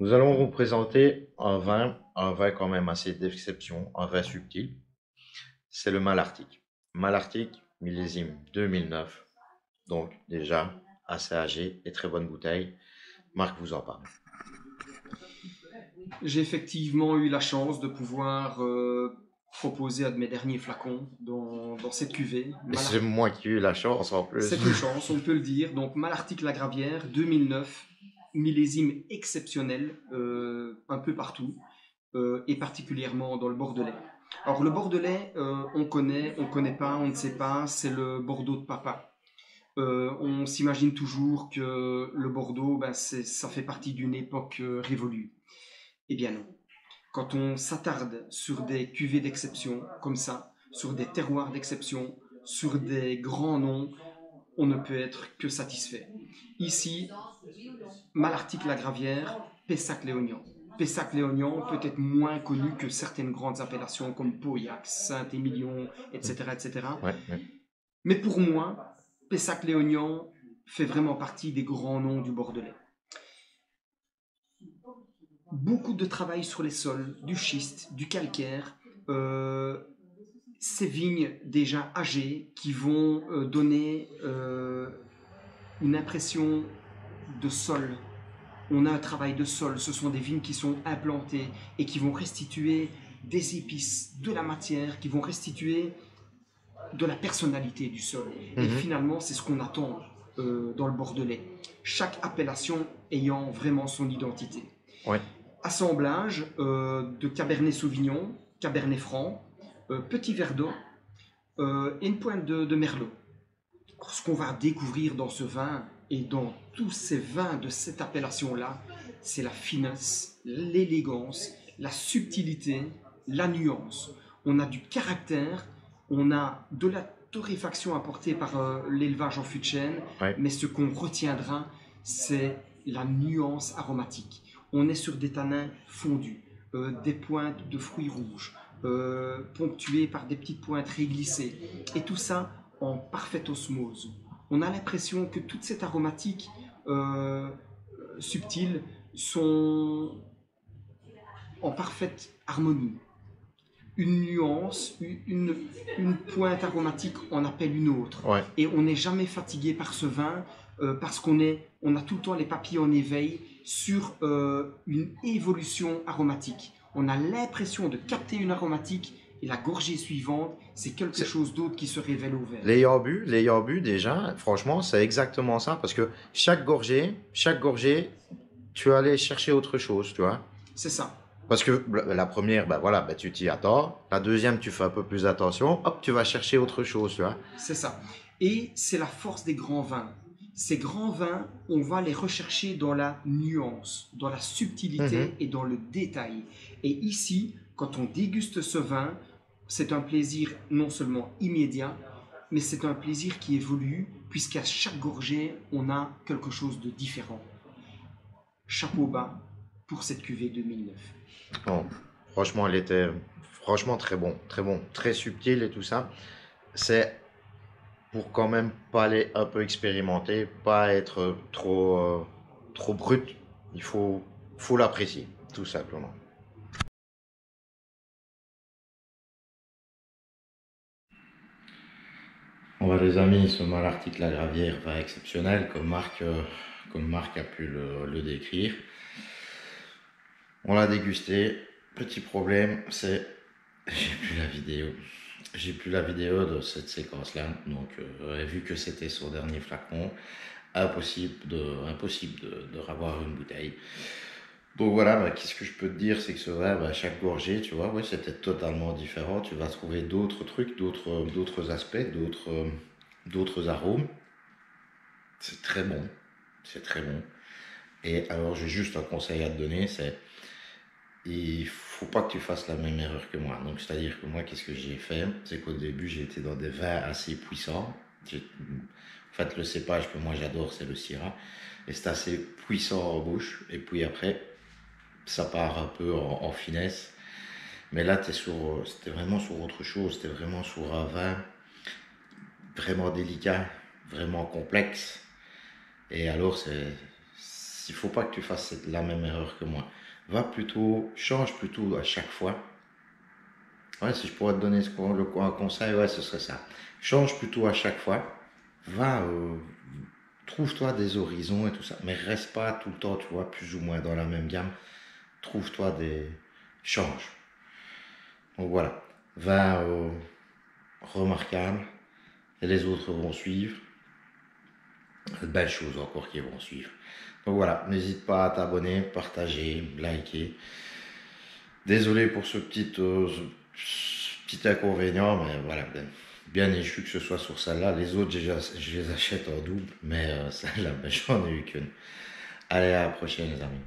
Nous allons vous présenter un vin quand même assez d'exception, un vin subtil. C'est le Malartic. Malartic, millésime 2009. Donc déjà assez âgé et très bonne bouteille. Marc vous en parle. J'ai effectivement eu la chance de pouvoir proposer un de mes derniers flacons dans cette cuvée. Et c'est moi qui ai eu la chance en plus. C'est une chance, on peut le dire. Donc Malartic La Gravière 2009, millésime exceptionnel, un peu partout, et particulièrement dans le Bordelais. Alors le Bordelais, on connaît pas, on ne sait pas, c'est le Bordeaux de papa. On s'imagine toujours que le Bordeaux, ben, ça fait partie d'une époque révolue. Eh bien non. Quand on s'attarde sur des cuvées d'exception comme ça, sur des terroirs d'exception, sur des grands noms, on ne peut être que satisfait. Ici, Malartic-la Gravière, Pessac-Léognan. Pessac-Léognan peut être moins connu que certaines grandes appellations comme Pauillac, Saint-Émilion, etc., etc. Ouais, ouais. Mais pour moi, Pessac-Léognan fait vraiment partie des grands noms du Bordelais. Beaucoup de travail sur les sols, du schiste, du calcaire, ces vignes déjà âgées qui vont donner une impression de sol. On a un travail de sol, ce sont des vignes qui sont implantées et qui vont restituer des épices, de la matière, qui vont restituer de la personnalité du sol. Et finalement, c'est ce qu'on attend dans le Bordelais. Chaque appellation ayant vraiment son identité. Ouais. Assemblage de Cabernet Sauvignon, Cabernet Franc, petit verre d'eau et une pointe de Merlot. Ce qu'on va découvrir dans ce vin et dans tous ces vins de cette appellation-là, c'est la finesse, l'élégance, la subtilité, la nuance. On a du caractère, on a de la torréfaction apportée par l'élevage en fût de chêne, Ouais. mais ce qu'on retiendra, c'est la nuance aromatique. On est sur des tanins fondus, des pointes de fruits rouges, ponctuées par des petites pointes réglissées, et tout ça en parfaite osmose. On a l'impression que toute cette aromatique subtile sont en parfaite harmonie. Une nuance, une pointe aromatique en appelle une autre. Ouais. Et on n'est jamais fatigué par ce vin parce on a tout le temps les papilles en éveil sur une évolution aromatique. On a l'impression de capter une aromatique et la gorgée suivante, c'est quelque chose d'autre qui se révèle au verre. L'ayant bu déjà, franchement, c'est exactement ça parce que chaque gorgée, tu vas aller chercher autre chose, tu vois. C'est ça. Parce que la première, ben voilà, ben tu t'y attends. La deuxième, tu fais un peu plus attention. Hop, tu vas chercher autre chose, tu vois. C'est ça. Et c'est la force des grands vins. Ces grands vins, on va les rechercher dans la nuance, dans la subtilité et dans le détail. Et ici, quand on déguste ce vin, c'est un plaisir non seulement immédiat, mais c'est un plaisir qui évolue, puisqu'à chaque gorgée, on a quelque chose de différent. Chapeau bas pour cette cuvée 2009. Bon, franchement, elle était franchement très bon, très subtil et tout ça. C'est pour quand même pas aller un peu expérimenter, pas être trop brut. Il faut l'apprécier, tout simplement. Bon bah les amis, ce Malartic La Gravière va exceptionnel, comme Marc a pu le décrire. On l'a dégusté. Petit problème, c'est j'ai plus la vidéo. J'ai plus la vidéo de cette séquence-là, donc vu que c'était son dernier flacon, impossible de revoir une bouteille. Donc voilà, bah, qu'est-ce que je peux te dire, c'est que ce vin, bah, chaque gorgée, tu vois, ouais, c'était totalement différent. Tu vas trouver d'autres trucs, d'autres aspects, d'autres arômes. C'est très bon, c'est très bon. Et alors, j'ai juste un conseil à te donner, c'est il faut pas que tu fasses la même erreur que moi. Donc, c'est-à-dire que moi, qu'est-ce que j'ai fait? C'est qu'au début, j'ai été dans des vins assez puissants. En fait, le cépage que moi j'adore, c'est le Syrah. Et c'est assez puissant en bouche. Et puis après, ça part un peu en finesse. Mais là, c'était vraiment sur autre chose. C'était vraiment sur un vin vraiment délicat, vraiment complexe. Et alors, il faut pas que tu fasses la même erreur que moi. Change plutôt à chaque fois. Ouais, si je pourrais te donner un conseil, ouais, ce serait ça. Change plutôt à chaque fois. Va, trouve-toi des horizons et tout ça. Mais reste pas tout le temps, tu vois, plus ou moins dans la même gamme. Trouve-toi des... Change. Donc voilà. Va remarquable. Et les autres vont suivre. De belles choses encore qui vont suivre. Donc voilà, n'hésite pas à t'abonner, partager, liker. Désolé pour ce petit inconvénient, mais voilà, bien échu que ce soit sur celle-là. Les autres, je les achète en double, mais celle-là, ben, j'en ai eu qu'une. Allez, à la prochaine, les amis.